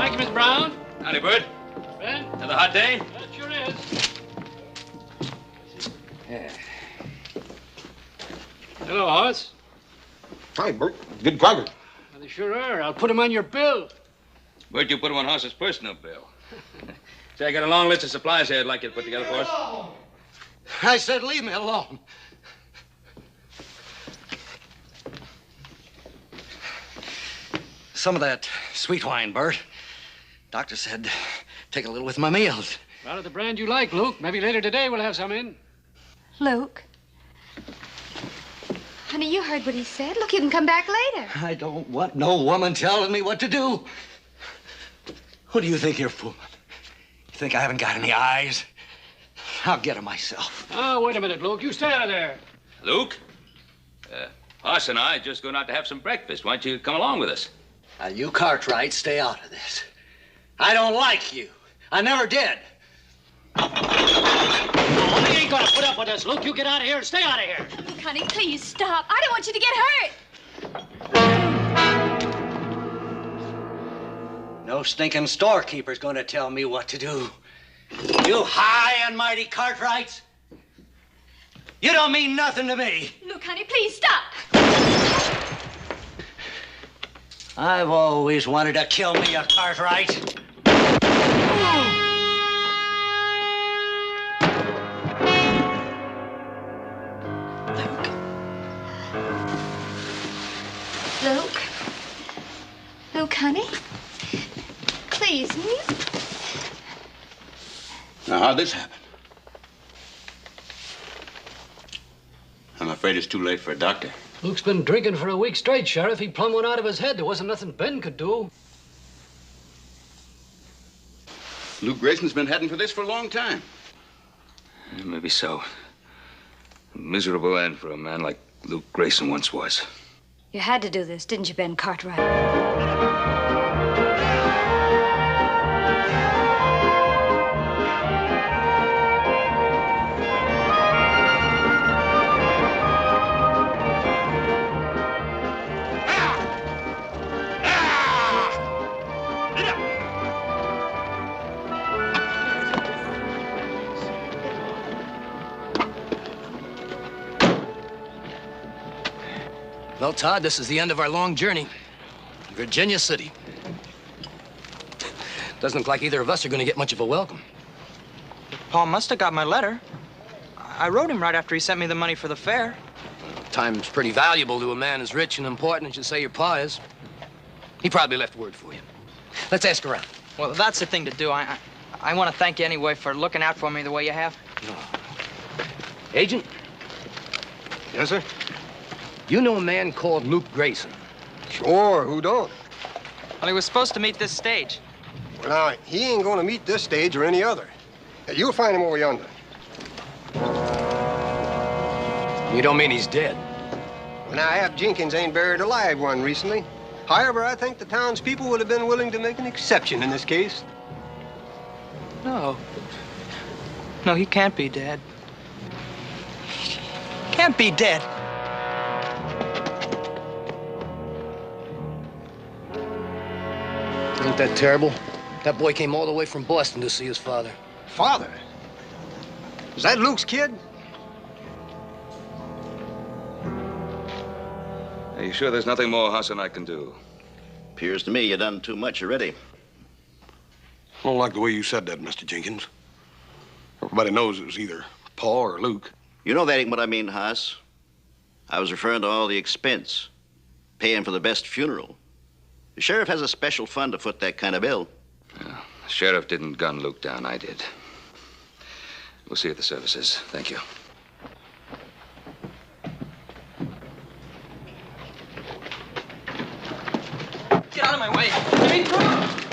Thank you, Miss Brown. Howdy, Bert. Ben? Another hot day? That sure is. Yeah. Hello, Hoss. Hi, Bert. Good progress. Well, they sure are. I'll put them on your bill. Bert, you put him on Hoss's personal bill. Say, I got a long list of supplies here I'd like you to put together for us. I said leave me alone. Some of that sweet wine, Bert. Doctor said take a little with my meals. Out of the brand you like, Luke. Maybe later today we'll have some in. Luke. Honey, you heard what he said. Look, you can come back later. I don't want no woman telling me what to do. Who do you think you're fooling? You think I haven't got any eyes? I'll get her myself. Oh, wait a minute, Luke. You stay out of there. Luke? Hoss and I just going out to have some breakfast. Why don't you come along with us? Now, you Cartwright, stay out of this. I don't like you. I never did. Oh, they ain't gonna put up with this, Luke. You get out of here and stay out of here. Look, honey, please stop. I don't want you to get hurt. No stinking storekeeper's gonna tell me what to do. You high and mighty Cartwrights. You don't mean nothing to me. Look, honey, please stop. I've always wanted to kill me a Cartwright. Luke. Luke, honey. Please, will you? Now, how'd this happen? I'm afraid it's too late for a doctor. Luke's been drinking for a week straight, Sheriff. He plumb went out of his head. There wasn't nothing Ben could do. Luke Grayson's been heading for this for a long time. Maybe so. A miserable end for a man like Luke Grayson once was. You had to do this, didn't you, Ben Cartwright? Well, Todd, this is the end of our long journey. Virginia City. Doesn't look like either of us are going to get much of a welcome. Paul must have got my letter. I wrote him right after he sent me the money for the fare. Time's pretty valuable to a man as rich and important as you say your pa is. He probably left word for you. Let's ask around. Well, that's the thing to do. I want to thank you anyway for looking out for me the way you have. Agent? Yes, sir? You know a man called Luke Grayson? Sure, who don't? Well, he was supposed to meet this stage. Well, now, he ain't gonna meet this stage or any other. You'll find him over yonder. You don't mean he's dead? Well, now, Ab Jenkins ain't buried a live one recently. However, I think the townspeople would have been willing to make an exception in this case. No. No, he can't be dead. Can't be dead. Ain't that terrible? That boy came all the way from Boston to see his father. Father? Is that Luke's kid? Are you sure there's nothing more Hoss and I can do? Appears to me you done too much already. I don't like the way you said that, Mr. Jenkins. Everybody knows it was either Paul or Luke. You know that ain't what I mean, Haas. I was referring to all the expense, paying for the best funeral. The sheriff has a special fund to foot that kind of bill. Yeah, the sheriff didn't gun Luke down, I did. We'll see you at the services. Thank you. Get out of my way. Jimmy, come on.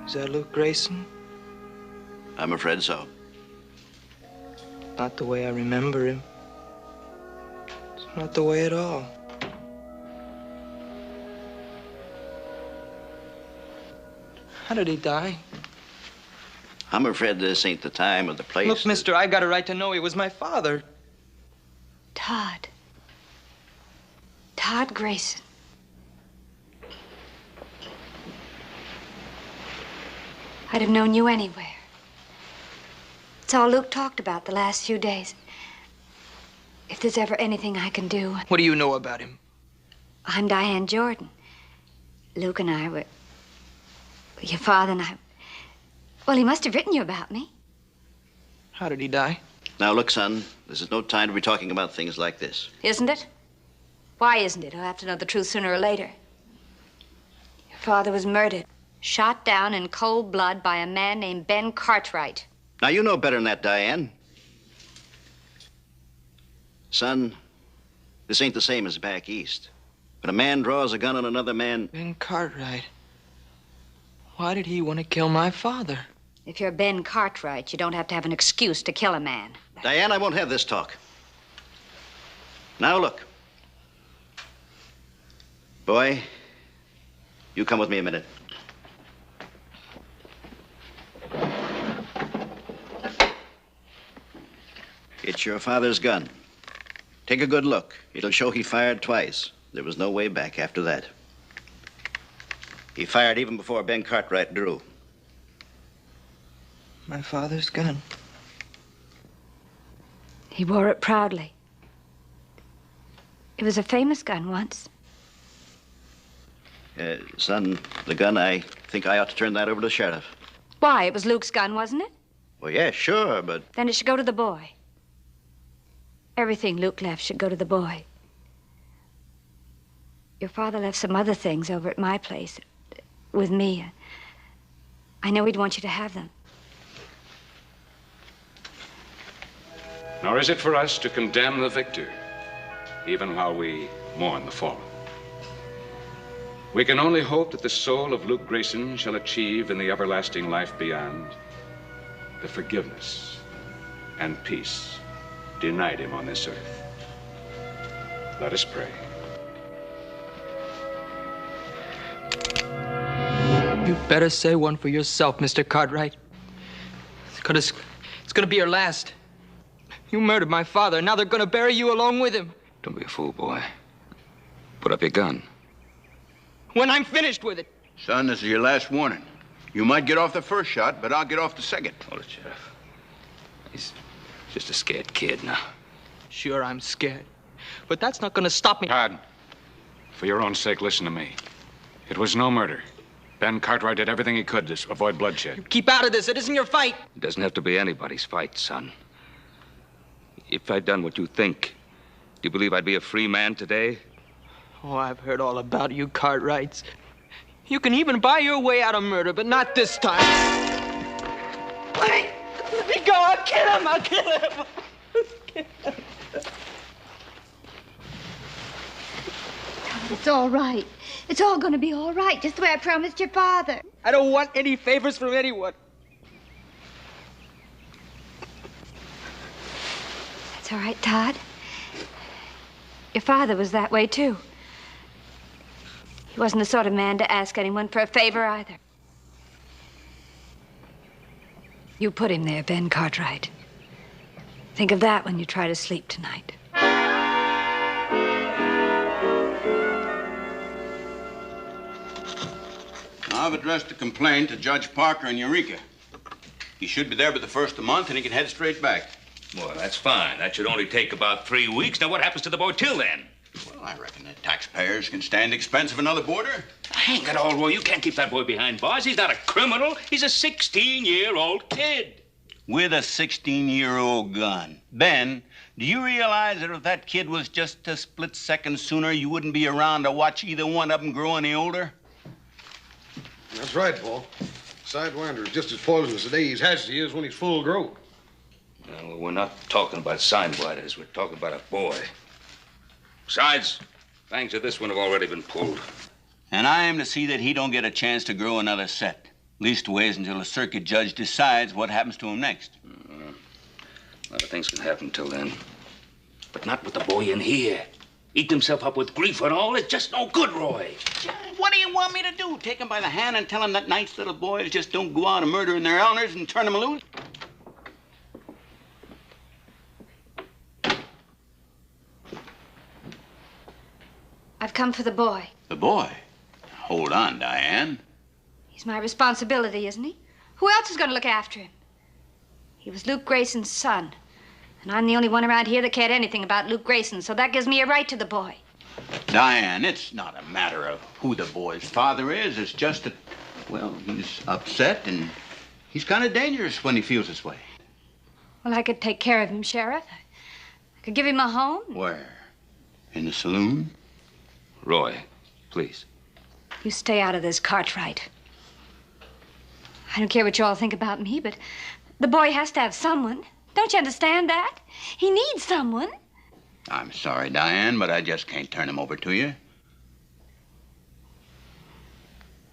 Is that Luke Grayson? I'm afraid so. Not the way I remember him. It's not the way at all. How did he die? I'm afraid this ain't the time or the place. Look, mister, I've got a right to know he was my father. Todd. Todd Grayson. I'd have known you anywhere. It's all Luke talked about the last few days. If there's ever anything I can do. What do you know about him? I'm Diane Jordan. Luke and I were... Your father and I... Well, he must have written you about me. How did he die? Now, look, son, this is no time to be talking about things like this. Isn't it? Why isn't it? I'll have to know the truth sooner or later. Your father was murdered. Shot down in cold blood by a man named Ben Cartwright. Now, you know better than that, Diane. Son, this ain't the same as back east. When a man draws a gun on another man... Ben Cartwright. Why did he want to kill my father? If you're Ben Cartwright, you don't have to have an excuse to kill a man. Diane, I won't have this talk. Now, look. Boy, you come with me a minute. It's your father's gun. Take a good look. It'll show he fired twice. There was no way back after that. He fired even before Ben Cartwright drew. My father's gun. He wore it proudly. It was a famous gun once. Son, the gun, I think I ought to turn that over to the sheriff. Why? It was Luke's gun, wasn't it? Well, yeah, sure, but... Then it should go to the boy. Everything Luke left should go to the boy. Your father left some other things over at my place with me. I know he'd want you to have them. Nor is it for us to condemn the victor, even while we mourn the fallen. We can only hope that the soul of Luke Grayson shall achieve in the everlasting life beyond the forgiveness and peace denied him on this earth. Let us pray. You better say one for yourself, Mr. Cartwright. It's gonna be your last. You murdered my father, and now they're gonna bury you along with him. Don't be a fool, boy. Put up your gun. When I'm finished with it. Son, this is your last warning. You might get off the first shot, but I'll get off the second. Hold it, Sheriff. He's just a scared kid now. Sure, I'm scared. But that's not gonna stop me. Todd, for your own sake, listen to me. It was no murder. Ben Cartwright did everything he could to avoid bloodshed. Keep out of this. It isn't your fight. It doesn't have to be anybody's fight, son. If I'd done what you think, do you believe I'd be a free man today? Oh, I've heard all about you, Cartwrights. You can even buy your way out of murder, but not this time. Let me go. I'll kill him. I'll kill him. It's all right. It's all gonna be all right, just the way I promised your father. I don't want any favors from anyone. That's all right, Todd. Your father was that way, too. He wasn't the sort of man to ask anyone for a favor, either. You put him there, Ben Cartwright. Think of that when you try to sleep tonight. I've addressed a complaint to Judge Parker in Eureka. He should be there by the first of the month, and he can head straight back. Well, that's fine. That should only take about 3 weeks. Now, what happens to the boy till then? Well, I reckon the taxpayers can stand the expense of another boarder. Hang it all, Roy. You can't keep that boy behind bars. He's not a criminal. He's a 16-year-old kid. With a 16-year-old gun. Ben, do you realize that if that kid was just a split second sooner, you wouldn't be around to watch either one of them grow any older? That's right, Paul. Sidewinder is just as poisonous today as he is when he's full grown. Well, we're not talking about sidewinders. We're talking about a boy. Besides, fangs of this one have already been pulled. And I am to see that he don't get a chance to grow another set. Leastways until a circuit judge decides what happens to him next. A lot of things can happen till then. But not with the boy in here. Eat himself up with grief and all. It's just no good, Roy. What do you want me to do? Take him by the hand and tell him that nice little boys just don't go out and murdering their owners and turn them loose? I've come for the boy. The boy? Hold on, Diane. He's my responsibility, isn't he? Who else is going to look after him? He was Luke Grayson's son. And I'm the only one around here that cared anything about Luke Grayson, so that gives me a right to the boy. Diane, it's not a matter of who the boy's father is. It's just that, well, he's upset and he's kind of dangerous when he feels this way. Well, I could take care of him, Sheriff. I could give him a home. Where? In the saloon? Roy, please. You stay out of this, Cartwright. I don't care what you all think about me, but the boy has to have someone. Don't you understand that? He needs someone. I'm sorry, Diane, but I just can't turn him over to you.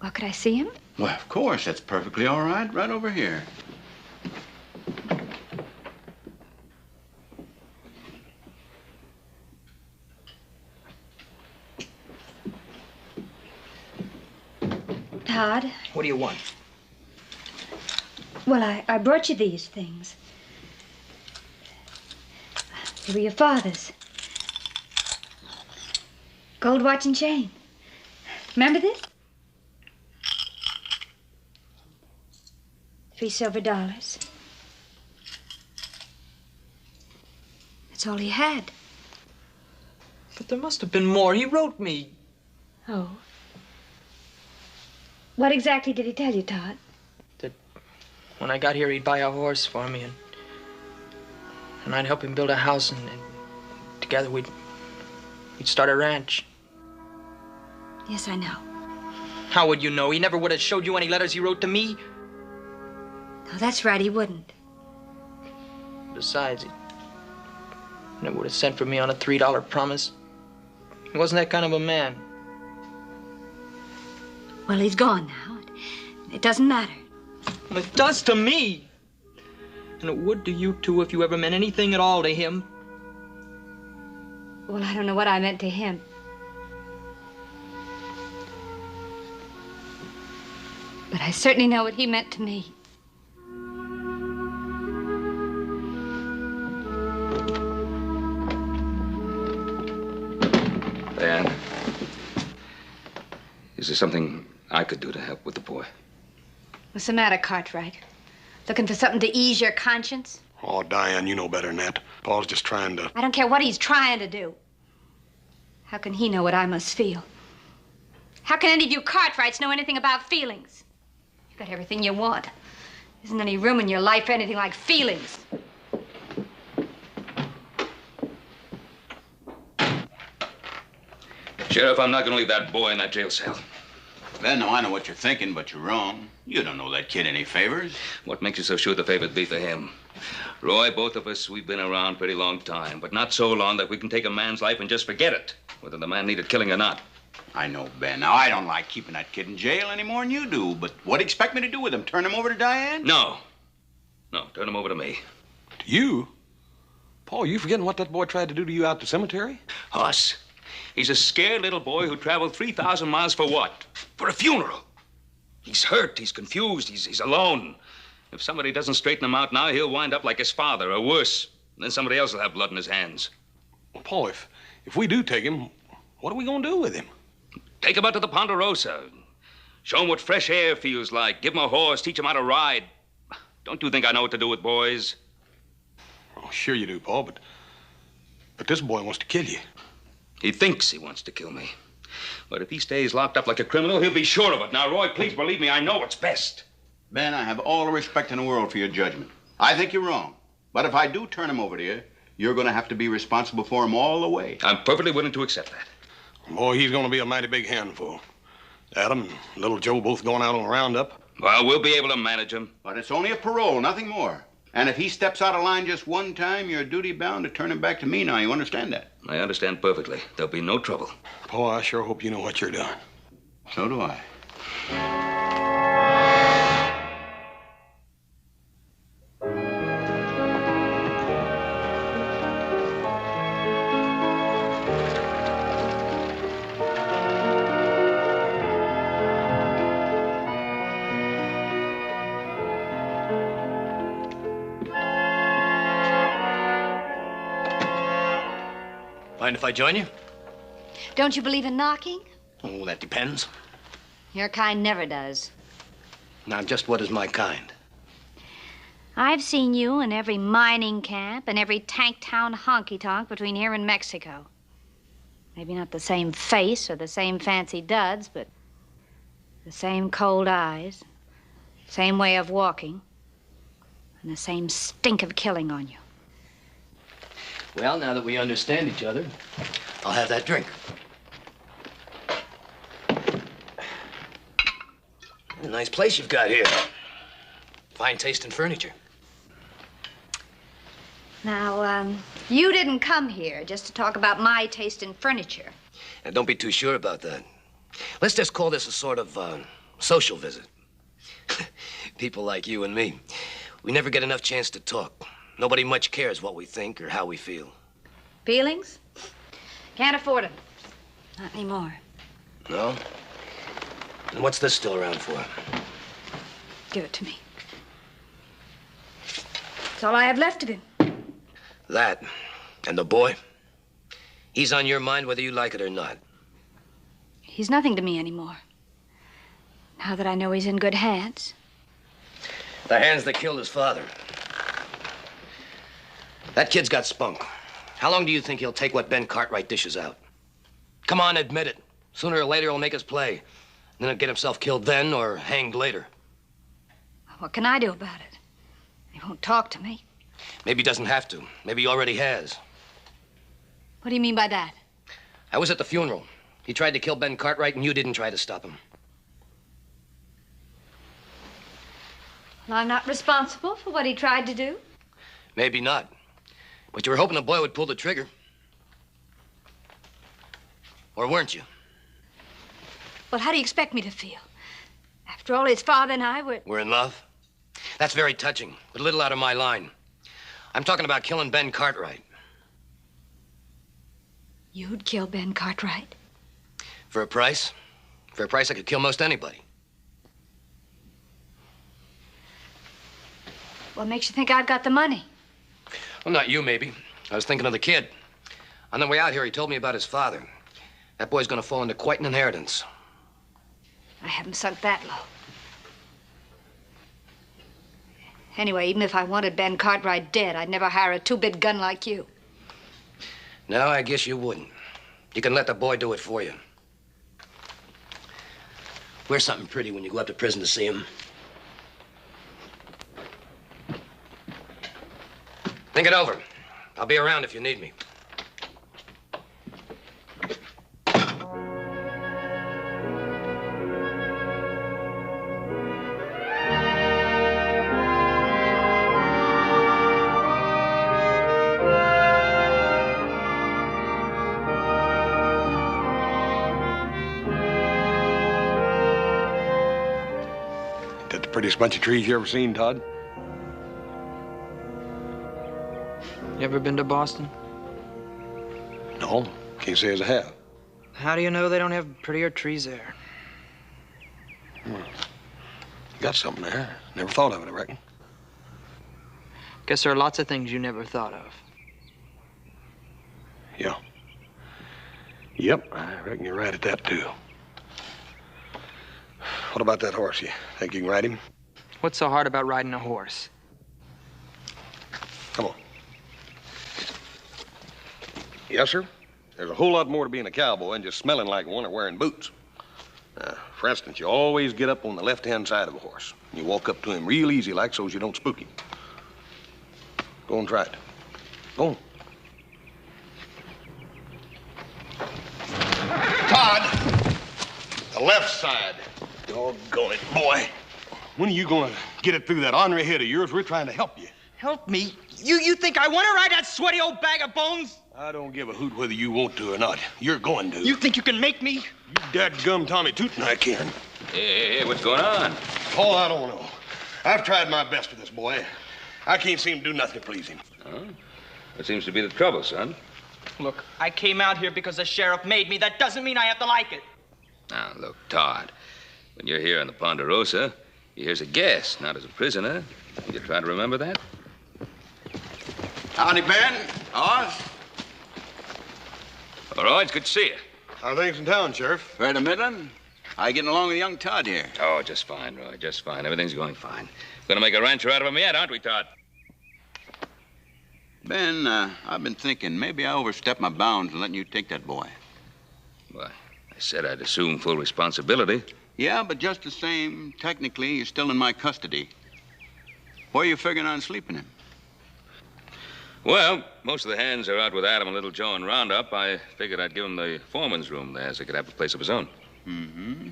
Well, could I see him? Well, of course. That's perfectly all right. Right over here. Todd? What do you want? Well, I brought you these things. They were your father's. Gold watch and chain. Remember this? 3 silver dollars. That's all he had. But there must have been more. He wrote me. Oh. What exactly did he tell you, Todd? That when I got here, he'd buy a horse for me, and I'd help him build a house, and together we'd start a ranch. Yes, I know. How would you know? He never would have showed you any letters he wrote to me. No, that's right, he wouldn't. Besides, he never would have sent for me on a $3 promise. He wasn't that kind of a man. Well, he's gone now. It doesn't matter. Well, it does to me. And it would to you, too, if you ever meant anything at all to him. Well, I don't know what I meant to him. But I certainly know what he meant to me. Diane, is there something I could do to help with the boy? What's the matter, Cartwright? Looking for something to ease your conscience? Oh, Diane, you know better than that. Paul's just trying to... I don't care what he's trying to do. How can he know what I must feel? How can any of you Cartwrights know anything about feelings? You've got everything you want. Isn't any room in your life for anything like feelings. Sheriff, I'm not going to leave that boy in that jail cell. Ben, now I know what you're thinking, but you're wrong. You don't know that kid any favors. What makes you so sure the favor'd be for him? Roy, both of us, we've been around a pretty long time, but not so long that we can take a man's life and just forget it, whether the man needed killing or not. I know, Ben. Now, I don't like keeping that kid in jail any more than you do, but what do you expect me to do with him? Turn him over to Diane? No. No, turn him over to me. To you? Paul, you forgetting what that boy tried to do to you out at the cemetery? Us? He's a scared little boy who traveled 3,000 miles for what? For a funeral. He's hurt, he's confused, he's alone. If somebody doesn't straighten him out now, he'll wind up like his father, or worse. Then somebody else will have blood in his hands. Well, Paul, if we do take him, what are we going to do with him? Take him out to the Ponderosa. Show him what fresh air feels like. Give him a horse, teach him how to ride. Don't you think I know what to do with boys? Oh, sure you do, Paul, but this boy wants to kill you. He thinks he wants to kill me. But if he stays locked up like a criminal, he'll be sure of it. Now, Roy, please believe me, I know what's best. Ben, I have all the respect in the world for your judgment. I think you're wrong. But if I do turn him over to you, you're going to have to be responsible for him all the way. I'm perfectly willing to accept that. Boy, he's going to be a mighty big handful. Adam and little Joe both going out on a roundup. Well, we'll be able to manage him. But it's only a parole, nothing more. And if he steps out of line just one time, you're duty-bound to turn him back to me now. You understand that? I understand perfectly. There'll be no trouble. Paul, I sure hope you know what you're doing. So do I. Mind if I join you? Don't you believe in knocking? Oh, that depends. Your kind never does. Now, just what is my kind? I've seen you in every mining camp and every tank town honky-tonk between here and Mexico. Maybe not the same face or the same fancy duds, but the same cold eyes, same way of walking, and the same stink of killing on you. Well, now that we understand each other, I'll have that drink. A nice place you've got here. Fine taste in furniture. Now, you didn't come here just to talk about my taste in furniture. Now, don't be too sure about that. Let's just call this a sort of social visit. People like you and me, we never get enough chance to talk. Nobody much cares what we think or how we feel. Feelings? Can't afford them. Not anymore. No? And what's this still around for? Give it to me. That's all I have left of him. That and the boy, he's on your mind whether you like it or not. He's nothing to me anymore. Now that I know he's in good hands. The hands that killed his father. That kid's got spunk. How long do you think he'll take what Ben Cartwright dishes out? Come on, admit it. Sooner or later, he'll make his play. Then he'll get himself killed then or hanged later. What can I do about it? He won't talk to me. Maybe he doesn't have to. Maybe he already has. What do you mean by that? I was at the funeral. He tried to kill Ben Cartwright, and you didn't try to stop him. Well, I'm not responsible for what he tried to do. Maybe not. But you were hoping the boy would pull the trigger. Or weren't you? Well, how do you expect me to feel? After all, his father and I were... We're in love? That's very touching, but a little out of my line. I'm talking about killing Ben Cartwright. You'd kill Ben Cartwright? For a price? For a price, I could kill most anybody. What makes you think I've got the money? Well, not you, maybe. I was thinking of the kid. On the way out here, he told me about his father. That boy's gonna fall into quite an inheritance. I haven't sunk that low. Anyway, even if I wanted Ben Cartwright dead, I'd never hire a two-bit gun like you. No, I guess you wouldn't. You can let the boy do it for you. Wear something pretty when you go up to prison to see him. Think it over. I'll be around if you need me. Prettiest bunch of trees you ever seen, Todd? You ever been to Boston? No, can't say as I have. How do you know they don't have prettier trees there? You got something there. Never thought of it, I reckon. Guess there are lots of things you never thought of. Yeah. Yep, I reckon you're right at that, too. What about that horse? You think you can ride him? What's so hard about riding a horse? Come on. Yes, sir. There's a whole lot more to being a cowboy than just smelling like one or wearing boots. For instance, you always get up on the left-hand side of a horse. You walk up to him real easy like so as you don't spook him. Go and try it. Go on. Todd! The left side. Doggone it, boy. When are you gonna get it through that ornery head of yours? We're trying to help you. Help me? You think I want to ride that sweaty old bag of bones? I don't give a hoot whether you want to or not. You're going to. You think you can make me? You dadgum Tommy Tootin' I can. Hey, what's going on? Oh, I don't know. I've tried my best with this boy. I can't seem to do nothing to please him. Huh? What seems to be the trouble, son? Look, I came out here because the sheriff made me. That doesn't mean I have to like it. Now, look, Todd, when you're here on the Ponderosa, you're here as a guest, not as a prisoner. You try to remember that? Howdy, Ben. Oz. All right, it's good to see you. How are things in town, Sheriff? Fair to Midland? How you getting along with young Todd here? Oh, just fine, Roy, just fine. Everything's going fine. Gonna make a rancher out of him yet, aren't we, Todd? Ben, I've been thinking maybe I overstepped my bounds in letting you take that boy. Why, I said I'd assume full responsibility. Yeah, but just the same, technically, you're still in my custody. Where are you figuring on sleeping him? Well, most of the hands are out with Adam and Little Joe in Roundup. I figured I'd give him the foreman's room there so he could have a place of his own. Mm-hmm.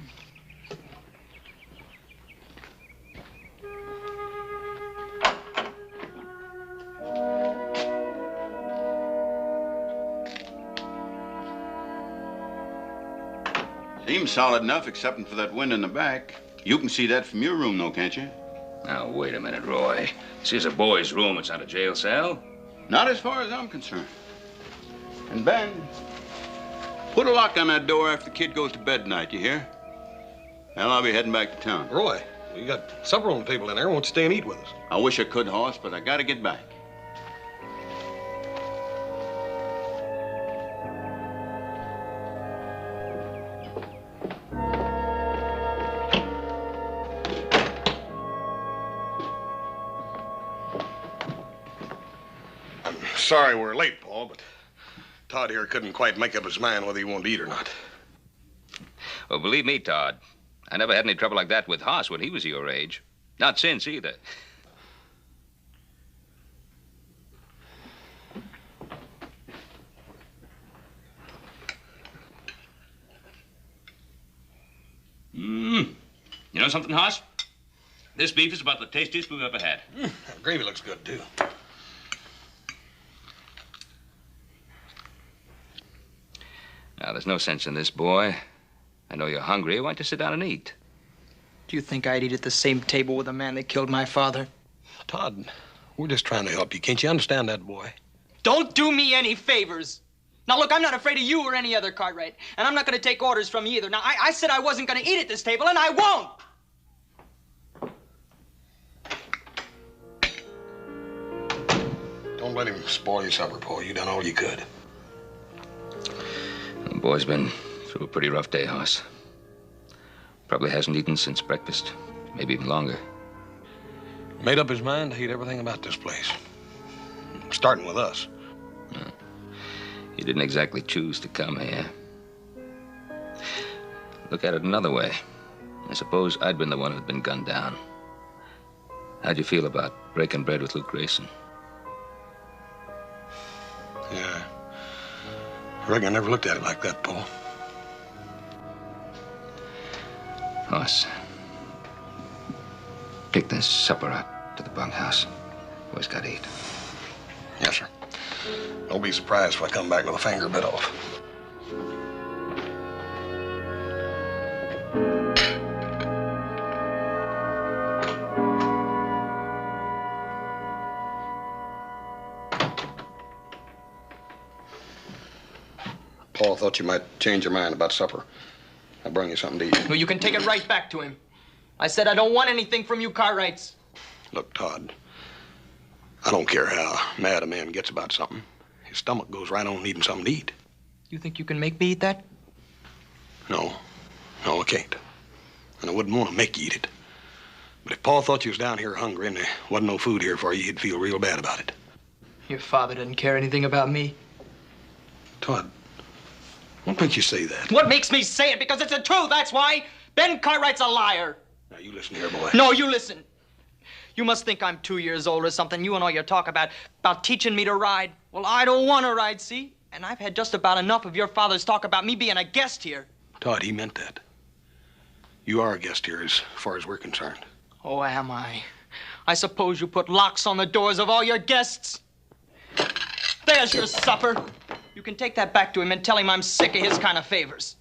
Seems solid enough, excepting for that wind in the back. You can see that from your room, though, can't you? Now, wait a minute, Roy. This is a boy's room. It's not a jail cell. Not as far as I'm concerned. And Ben, put a lock on that door after the kid goes to bed tonight, you hear? Well, I'll be heading back to town. Roy, we got supper on the table in there. Won't you stay and eat with us? I wish I could, Hoss, but I gotta get back. Sorry we're late, Paul, but Todd here couldn't quite make up his mind whether he wanted to eat or not. Well, believe me, Todd, I never had any trouble like that with Hoss when he was your age. Not since, either. You know something, Hoss? This beef is about the tastiest we've ever had. The gravy looks good, too. Now, there's no sense in this, boy. I know you're hungry. Why don't you sit down and eat? Do you think I'd eat at the same table with a man that killed my father? Todd, we're just trying to help you. Can't you understand that, boy? Don't do me any favors. Now, look, I'm not afraid of you or any other Cartwright, and I'm not going to take orders from you either. Now, I said I wasn't going to eat at this table, and I won't. Don't let him spoil your supper, Paul. You done all you could. The boy's been through a pretty rough day, Hoss. Probably hasn't eaten since breakfast, maybe even longer. Made up his mind to hate everything about this place. Starting with us. He didn't exactly choose to come here. Look at it another way. I suppose I'd been the one who'd been gunned down. How'd you feel about breaking bread with Luke Grayson? Yeah. I reckon I never looked at it like that, Paul. Hoss, take this supper out to the bunkhouse. Boys got to eat. Yes, sir. Don't be surprised if I come back with a finger bit off. Paul thought you might change your mind about supper. I brought you something to eat. Well, you can take it right back to him. I said I don't want anything from you Cartwrights. Look, Todd, I don't care how mad a man gets about something. His stomach goes right on needing something to eat. You think you can make me eat that? No, I can't. And I wouldn't want to make you eat it. But if Paul thought you was down here hungry and there wasn't no food here for you, he'd feel real bad about it. Your father doesn't care anything about me. Todd, what makes you say that? What makes me say it? Because it's the truth, that's why. Ben Cartwright's a liar. Now, you listen here, boy. No, you listen. You must think I'm 2 years old or something. You and all your talk about teaching me to ride. Well, I don't want to ride, see? And I've had just about enough of your father's talk about me being a guest here. Todd, he meant that. You are a guest here as far as we're concerned. Oh, am I? I suppose you put locks on the doors of all your guests. There's your supper. You can take that back to him and tell him I'm sick of his kind of favors.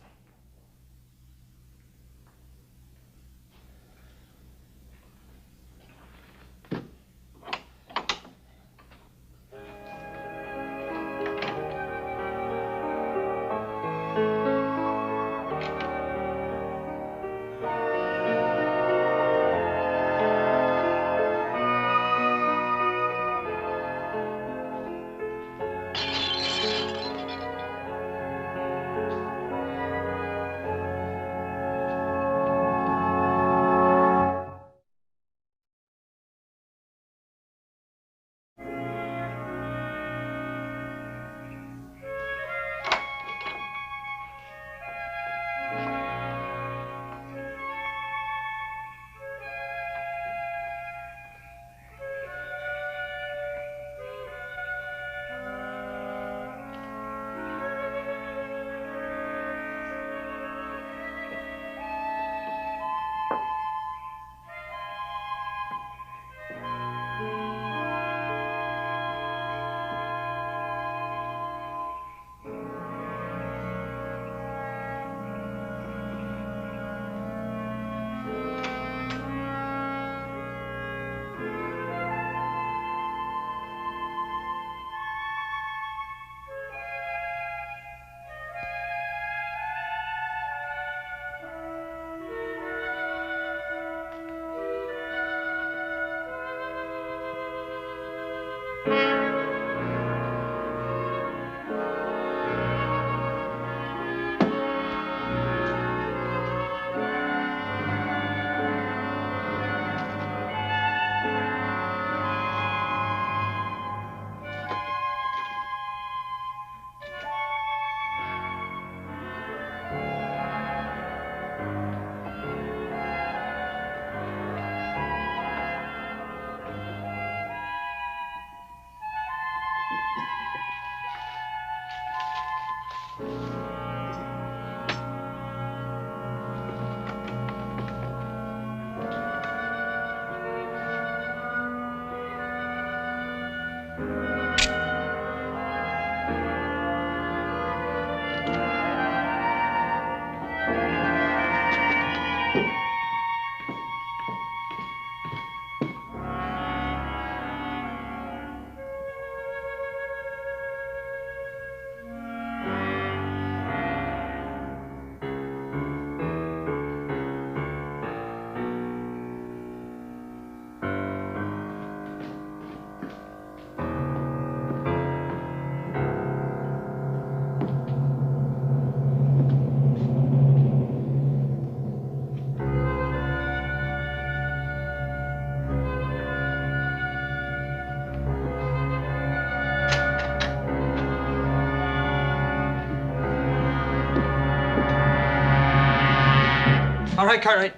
All right, Cartwright.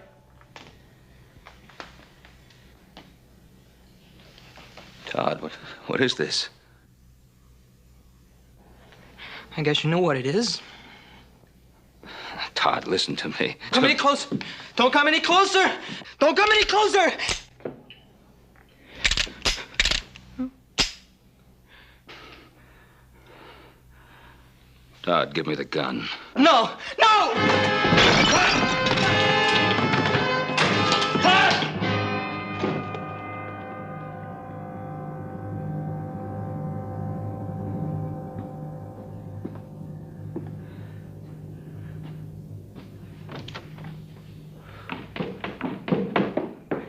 Todd, what is this? I guess you know what it is. Todd, listen to me. Come any closer. Don't come any closer. Don't come any closer. Todd, give me the gun. No! No!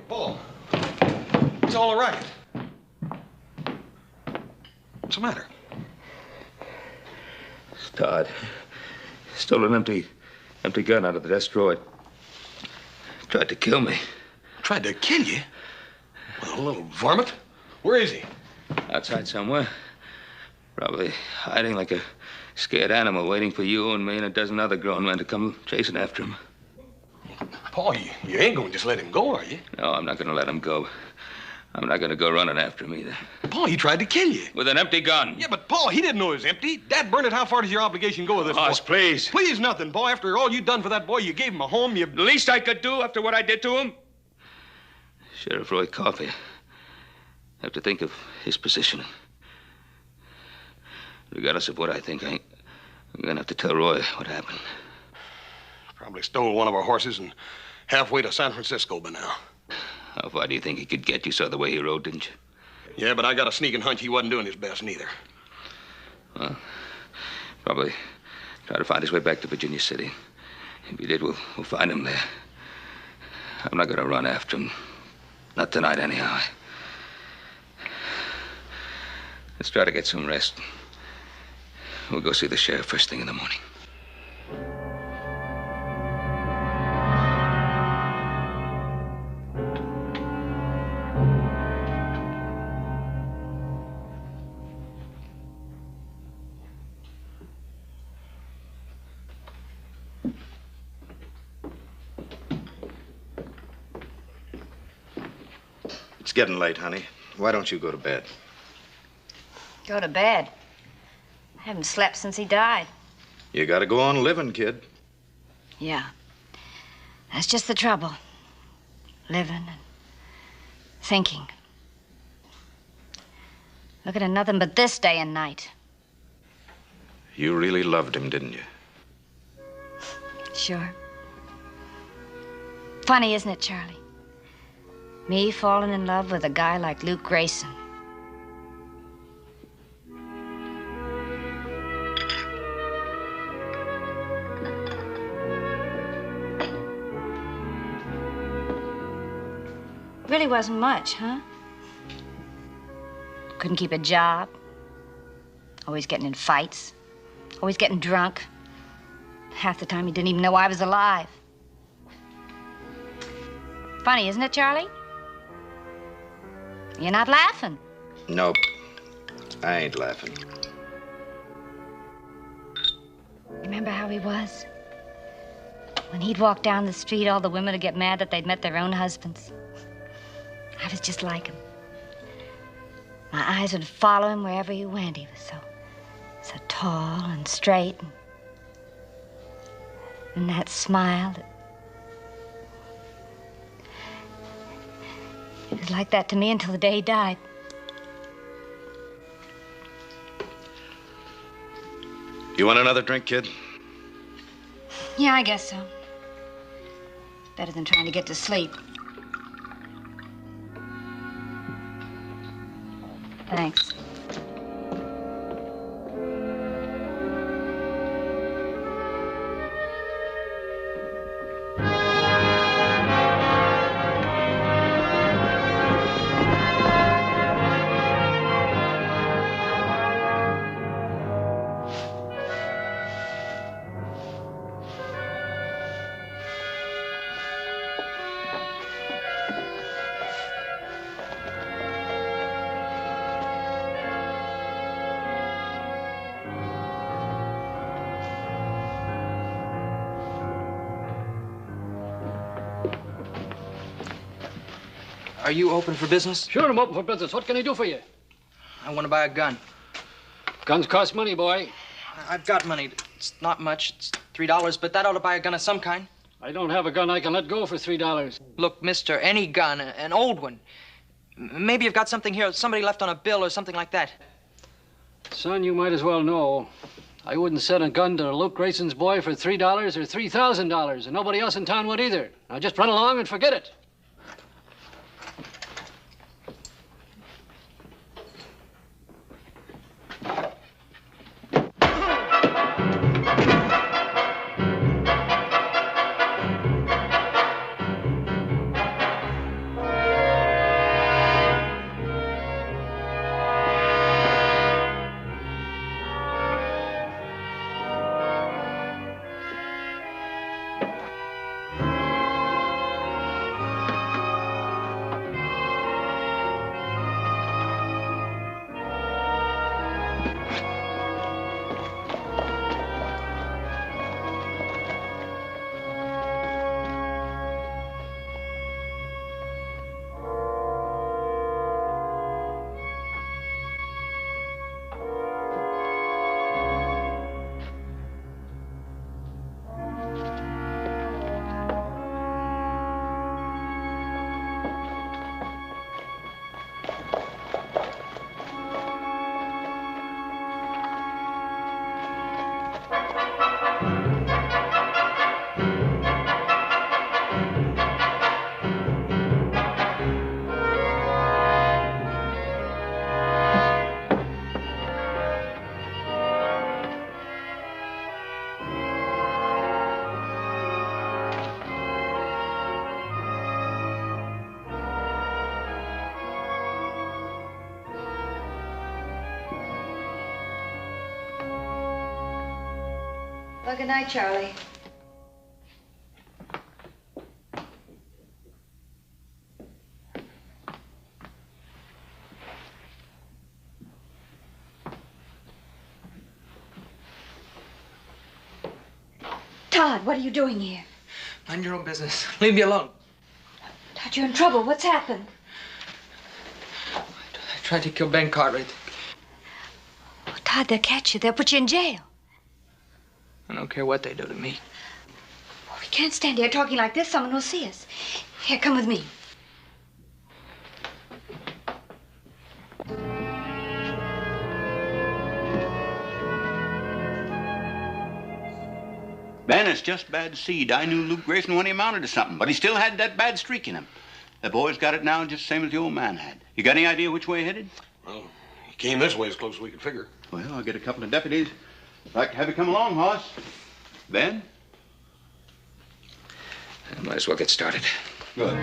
Paul, it's all right. What's the matter? Todd, stole an empty gun out of the desk drawer. Tried to kill me. Tried to kill you? Well, little varmint. Where is he? Outside somewhere. Probably hiding like a scared animal, waiting for you and me and a dozen other grown men to come chasing after him. Paul, you ain't gonna just let him go, are you? No, I'm not gonna let him go. I'm not gonna go running after him either. Paul, he tried to kill you. With an empty gun. Yeah, but Paul, he didn't know it was empty. Dad Bernard, how far does your obligation go with this Boss, boy? please. Please nothing, boy. After all you've done for that boy, you gave him a home, you... The least I could do after what I did to him? Sheriff Roy Coffey. Have to think of his position. Regardless of what I think, I'm gonna have to tell Roy what happened. Probably stole one of our horses and halfway to San Francisco by now. How far do you think he could get? You saw the way he rode, didn't you? Yeah, but I got a sneaking hunch he wasn't doing his best neither. Well, probably try to find his way back to Virginia City. If he did, we'll find him there. I'm not gonna run after him. Not tonight, anyhow. Let's try to get some rest. We'll go see the sheriff first thing in the morning. It's getting late, honey. Why don't you go to bed? Go to bed. I haven't slept since he died. You gotta go on living, kid. Yeah. That's just the trouble. Living and thinking. Looking at nothing but this day and night. You really loved him, didn't you? Sure. Funny, isn't it, Charlie? Me falling in love with a guy like Luke Grayson. Really wasn't much, huh? Couldn't keep a job. Always getting in fights. Always getting drunk. Half the time he didn't even know I was alive. Funny, isn't it, Charlie? You're not laughing. Nope. I ain't laughing. Remember how he was? When he'd walk down the street, all the women would get mad that they'd met their own husbands. I was just like him. My eyes would follow him wherever he went. He was so tall and straight. And that smile. It was like that to me until the day he died. You want another drink, kid? Yeah, I guess so. Better than trying to get to sleep. Thanks. Are you open for business? Sure, I'm open for business. What can I do for you? I want to buy a gun. Guns cost money, boy. I've got money. It's not much. It's $3, but that ought to buy a gun of some kind. I don't have a gun I can let go for $3. Look, mister, any gun, an old one. Maybe you've got something here somebody left on a bill or something like that. Son, you might as well know. I wouldn't sell a gun to Luke Grayson's boy for $3 or $3,000, and nobody else in town would either. Now just run along and forget it. Well, good night, Charlie. Todd, what are you doing here? Mind your own business. Leave me alone. Todd, you're in trouble. What's happened? I tried to kill Ben Cartwright. Oh, Todd, they'll catch you. They'll put you in jail. I don't care what they do to me. Oh, we can't stand here talking like this. Someone will see us. Here, come with me. Ben, it's just bad seed. I knew Luke Grayson when he amounted to something, but he still had that bad streak in him. The boy's got it now just the same as the old man had. You got any idea which way he headed? Well, he came this way as close as we could figure. Well, I'll get a couple of deputies. I'd like to have you come along, Hoss. Ben? I might as well get started. Good.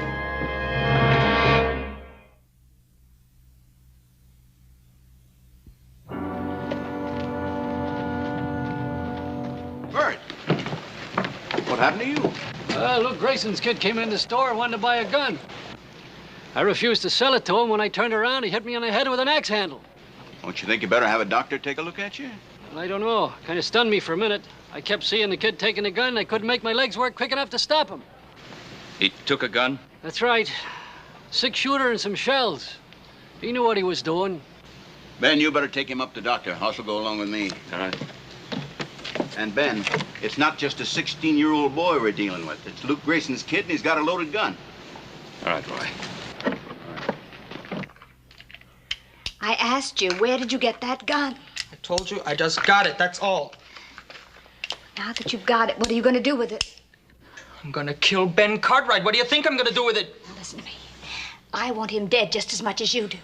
happened to you? Luke Grayson's kid came in the store and wanted to buy a gun. I refused to sell it to him. When I turned around, he hit me on the head with an axe handle. Don't you think you better have a doctor take a look at you? Well, I don't know. Kind of stunned me for a minute. I kept seeing the kid taking the gun, and I couldn't make my legs work quick enough to stop him. He took a gun? That's right. 6-shooter and some shells. He knew what he was doing. Ben, you better take him up to the doctor. Also go along with me. All right. And Ben, it's not just a 16-year-old boy we're dealing with. It's Luke Grayson's kid, and he's got a loaded gun. All right, Roy. I asked you, where did you get that gun? I told you, I just got it, that's all. Now that you've got it, what are you going to do with it? I'm gonna kill Ben Cartwright. What do you think I'm gonna do with it? Now listen to me. I want him dead just as much as you do.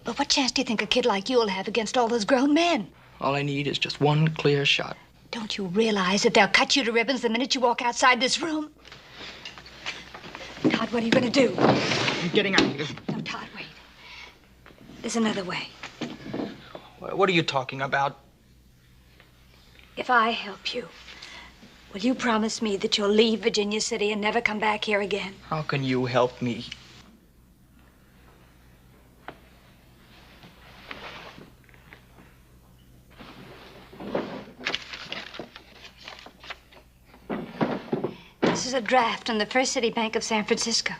But what chance do you think a kid like you'll have against all those grown men? All I need is just one clear shot. Don't you realize that they'll cut you to ribbons the minute you walk outside this room? Todd, what are you going to do? I'm getting out of here. No, Todd, wait. There's another way. What are you talking about? If I help you, will you promise me that you'll leave Virginia City and never come back here again? How can you help me? This is a draft on the First City Bank of San Francisco.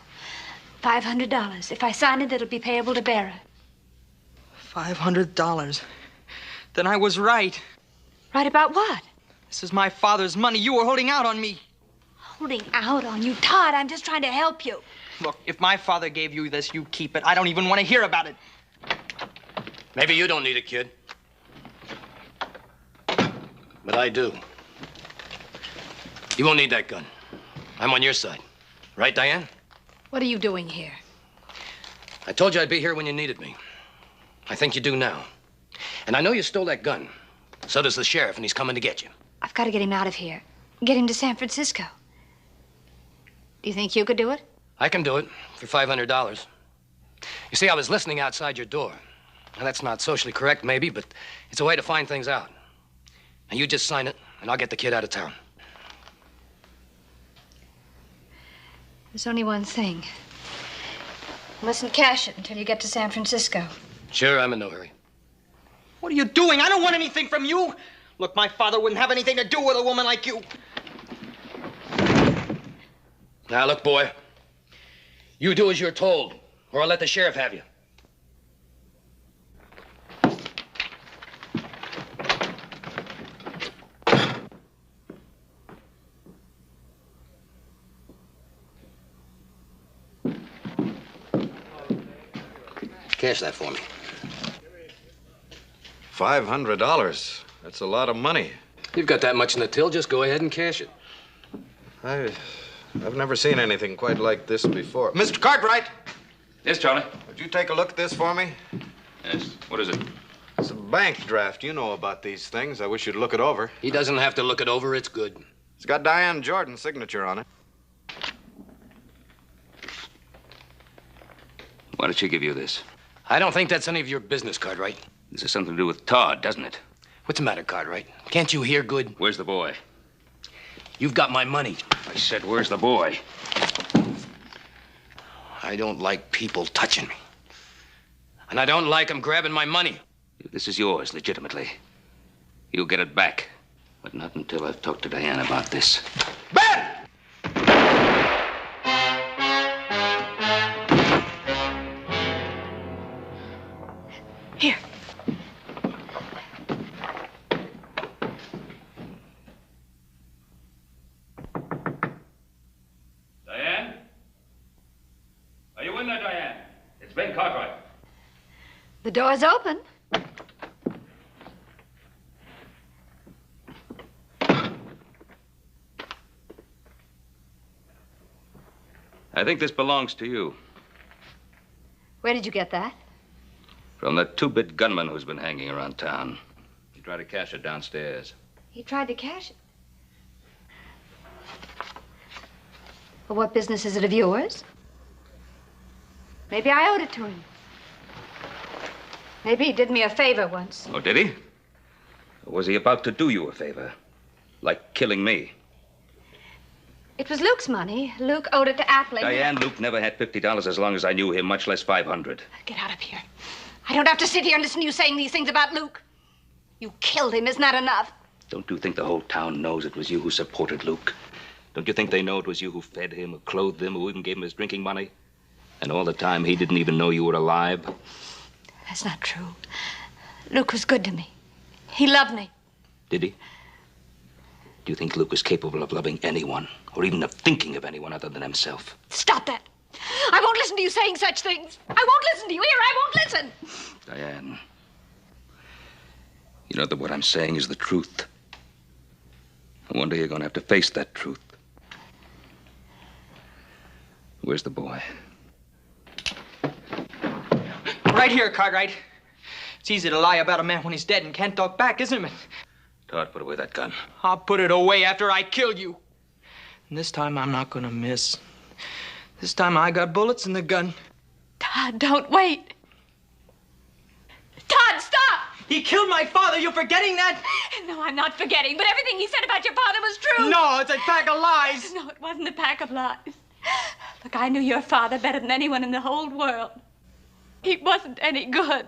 $500. If I sign it, it'll be payable to bearer. $500. Then I was right. Right about what? This is my father's money. You were holding out on me. Holding out on you? Todd, I'm just trying to help you. Look, if my father gave you this, you keep it. I don't even want to hear about it. Maybe you don't need it, kid. But I do. You won't need that gun. I'm on your side. Right, Diane? What are you doing here? I told you I'd be here when you needed me. I think you do now. And I know you stole that gun. So does the sheriff, and he's coming to get you. I've got to get him out of here. Get him to San Francisco. Do you think you could do it? I can do it for $500. You see, I was listening outside your door. Now, that's not socially correct, maybe, but it's a way to find things out. Now, you just sign it, and I'll get the kid out of town. There's only one thing. You mustn't cash it until you get to San Francisco. Sure, I'm in no hurry. What are you doing? I don't want anything from you. Look, my father wouldn't have anything to do with a woman like you. Now, look, boy. You do as you're told, or I'll let the sheriff have you. Cash that for me. $500. That's a lot of money. You've got that much in the till, just go ahead and cash it. I've never seen anything quite like this before. Mr. Cartwright! Yes, Charlie? Would you take a look at this for me? Yes. What is it? It's a bank draft. You know about these things. I wish you'd look it over. He doesn't have to look it over. It's good. It's got Diane Jordan's signature on it. Why did she give you this? I don't think that's any of your business, Cartwright. This has something to do with Todd, doesn't it? What's the matter, Cartwright? Can't you hear good? Where's the boy? You've got my money. I said, where's the boy? I don't like people touching me. And I don't like them grabbing my money. This is yours, legitimately. You'll get it back. But not until I've talked to Diane about this. Ben! Here. Diane? Are you in there, Diane? It's Ben Cartwright. The door's open. I think this belongs to you. Where did you get that? From that two-bit gunman who's been hanging around town. He tried to cash it downstairs. He tried to cash it. Well, what business is it of yours? Maybe I owed it to him. Maybe he did me a favor once. Oh, did he? Or was he about to do you a favor? Like killing me? It was Luke's money. Luke owed it to Appling. Diane, Luke never had $50 as long as I knew him, much less 500. Get out of here. I don't have to sit here and listen to you saying these things about Luke. You killed him. Isn't that enough? Don't you think the whole town knows it was you who supported Luke? Don't you think they know it was you who fed him, who clothed him, who even gave him his drinking money? And all the time, he didn't even know you were alive? That's not true. Luke was good to me. He loved me. Did he? Do you think Luke is capable of loving anyone, or even of thinking of anyone other than himself? Stop that. I won't listen to you saying such things. I won't listen to you. Here, I won't listen. Diane, you know that what I'm saying is the truth. One day you're going to have to face that truth. Where's the boy? Right here, Cartwright. It's easy to lie about a man when he's dead and can't talk back, isn't it? Todd, put away that gun. I'll put it away after I kill you. And this time I'm not gonna miss. This time I got bullets in the gun. Todd, don't wait. Todd, stop! He killed my father. You forgetting that? No, I'm not forgetting, but everything he said about your father was true. No, it's a pack of lies. No, it wasn't a pack of lies. Look, I knew your father better than anyone in the whole world. He wasn't any good.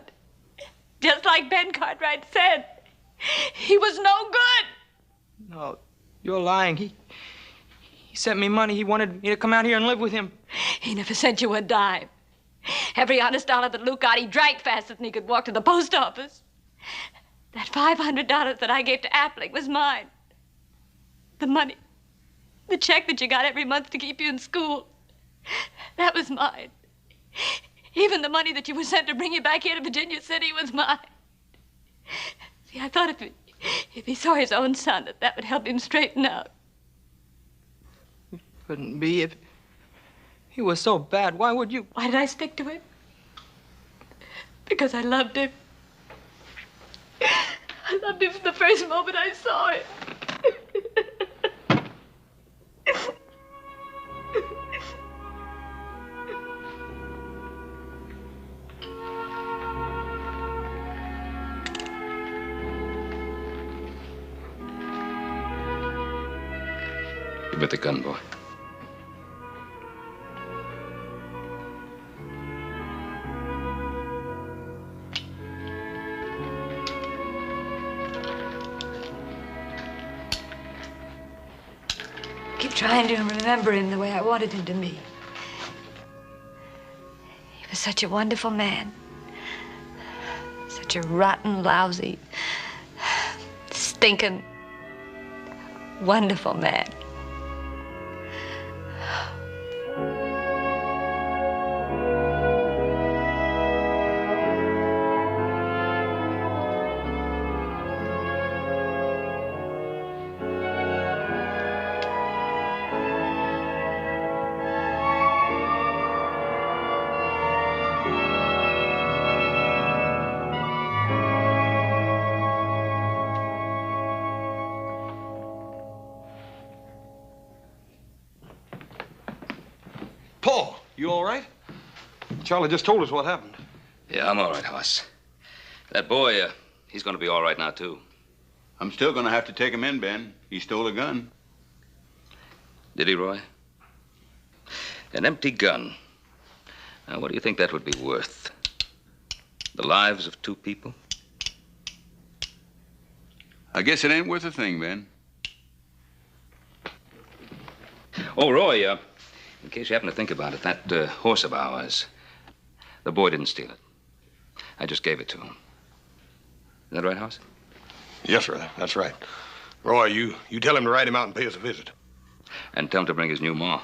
Just like Ben Cartwright said. He was no good. No, you're lying. He sent me money. He wanted me to come out here and live with him. He never sent you a dime. Every honest dollar that Luke got, he drank faster than he could walk to the post office. That $500 that I gave to Appling was mine. The money, the check that you got every month to keep you in school, that was mine. Even the money that you were sent to bring you back here to Virginia City was mine. See, I thought if he saw his own son, that would help him straighten out. Couldn't be if he was so bad. Why would you? Why did I stick to him? Because I loved him. I loved him from the first moment I saw him. Give me the gun, boy. Keep trying to remember him the way I wanted him to be. He was such a wonderful man. Such a rotten, lousy, stinking, wonderful man. Paul, you all right? Charlie just told us what happened. Yeah, I'm all right, Hoss. That boy, he's going to be all right now, too. I'm still going to have to take him in, Ben. He stole a gun. Did he, Roy? An empty gun. Now, what do you think that would be worth? The lives of two people? I guess it ain't worth a thing, Ben. Oh, Roy, in case you happen to think about it, that horse of ours, the boy didn't steal it. I just gave it to him. Is that right, Hoss? Yes, sir, that's right. Roy, you tell him to ride him out and pay us a visit. And tell him to bring his new ma.